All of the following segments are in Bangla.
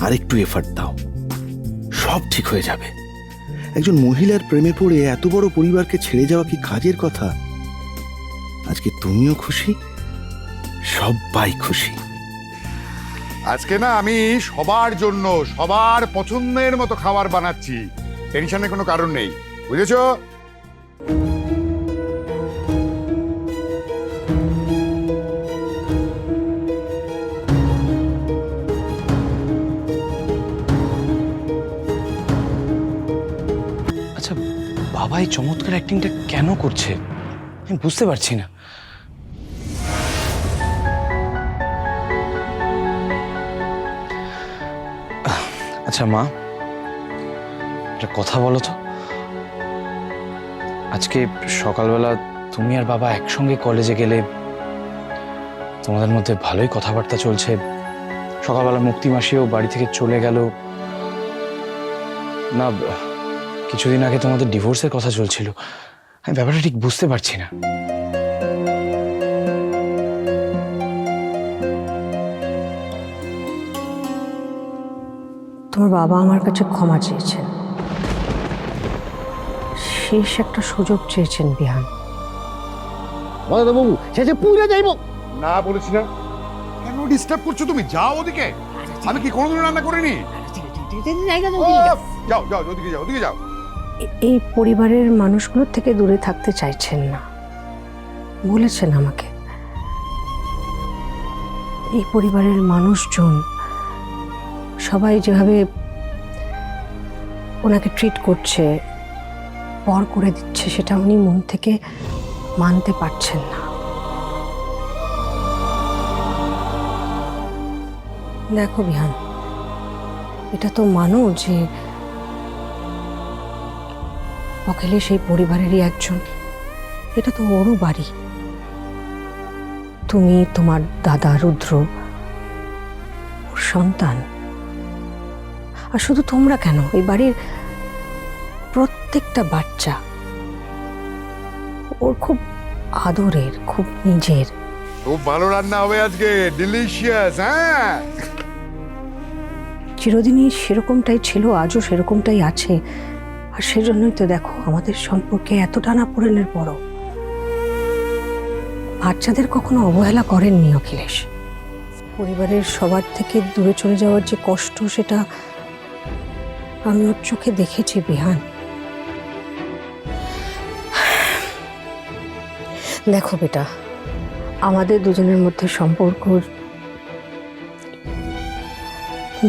আর একটু এফর্ট দাও, সব ঠিক হয়ে যাবে। একজন মহিলার প্রেমে পড়ে এত বড় পরিবারকে ছেড়ে যাওয়া কি কাজের কথা? আজকে তুমিও খুশি, সবাই খুশি। আজকে না আমি সবার জন্য সবার পছন্দের মতো খাবার বানাচ্ছি, টেনশনের কোনো কারণ নেই, বুঝেছো? আচ্ছা, বাবা এই চমৎকার অ্যাক্টিংটা কেন করছে আমি বুঝতে পারছি না। আচ্ছা মা, একটা কথা বলো তো, আজকে সকালবেলা তুমি আর বাবা একসঙ্গে কলেজে গেলে, তোমাদের মধ্যে ভালোই কথাবার্তা চলছে, সকালবেলা মুক্তি মাসিও বাড়ি থেকে চলে গেল না, কিছুদিন আগে তোমাদের ডিভোর্সের কথা চলছিল, আমি ব্যাপারটা ঠিক বুঝতে পারছি না। তোমার বাবা আমার কাছে ক্ষমা চেয়েছেন, শেষ একটা সুযোগ চেয়েছেন বিহান। বাবু শেষে পুরে যাইব না বলেছি না? কেন ডিস্টার্ব করছো তুমি? যাও ওদিকে। আমি কি কোনোদিন রান্না করিনি? যাও যাও, ওদিকে যাও, ওদিকে যাও। এই পরিবারের মানুষগুলোর থেকে দূরে থাকতে চাইছেন না, বলেছেন আমাকে। এই পরিবারের মানুষজন সবাই যেভাবে ওনাকে ট্রিট করছে, পর করে দিচ্ছে, সেটা উনি মন থেকে মানতে পারছেন না। দেখো বিহান, এটা তো মানো যে অখিলেশ সেই পরিবারেরই একজন, এটা তো ওরও বাড়ি। তুমি, তোমার দাদা রুদ্র ওর সন্তান। আর শুধু তোমরা কেন, এই বাড়ির প্রত্যেকটা বাচ্চা ওর খুব আদরের, খুব নিজের। খুব ভালো রান্না হবে আজকে, ডিলিশিয়াস। হ্যাঁ, চিরদিনই সেরকমটাই ছিল, আজও সেরকমটাই আছে। আর সেজন্যই তো দেখো আমাদের সম্পর্কে এত টানাপোড়েনের পরও বাচ্চাদের কখনো অবহেলা করেননি অখিলেশ। পরিবারের সবার থেকে দূরে চলে যাওয়ার যে কষ্ট, সেটা আমি ওর চোখে দেখেছি বিহান। দেখো বেটা, আমাদের দুজনের মধ্যে সম্পর্ক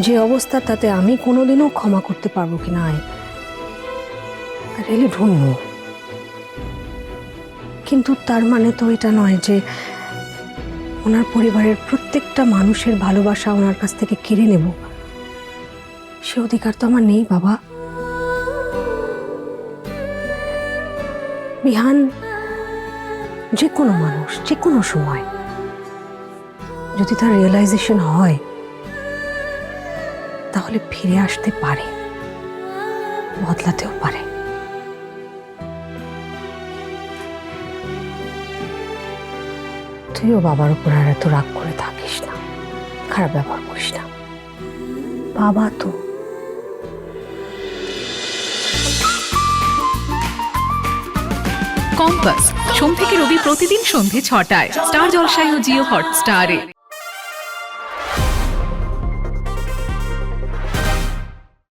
যে অবস্থা, তাতে আমি কোনোদিনও ক্ষমা করতে পারবো কিনা আই রিয়েলি ডোন্ট নো। কিন্তু তার মানে তো এটা নয় যে ওনার পরিবারের প্রত্যেকটা মানুষের ভালোবাসা ওনার কাছ থেকে কেড়ে নেব। সে অধিকার তো আমার নেই বাবা। বিহান যে কোনো মানুষ যে কোনো সময় যদি তার রিয়েলাইজেশন হয়, তাহলে ফিরে আসতে পারে, বদলাতেও পারে। তুইও বাবার উপর আর এত রাগ করে থাকিস না, খারাপ ব্যবহার করিস না, বাবা তো। কম্পাস সোম থেকে রবি প্রতিদিন সন্ধে ৬টায় স্টার জলসায় ও জিও হটস্টারে।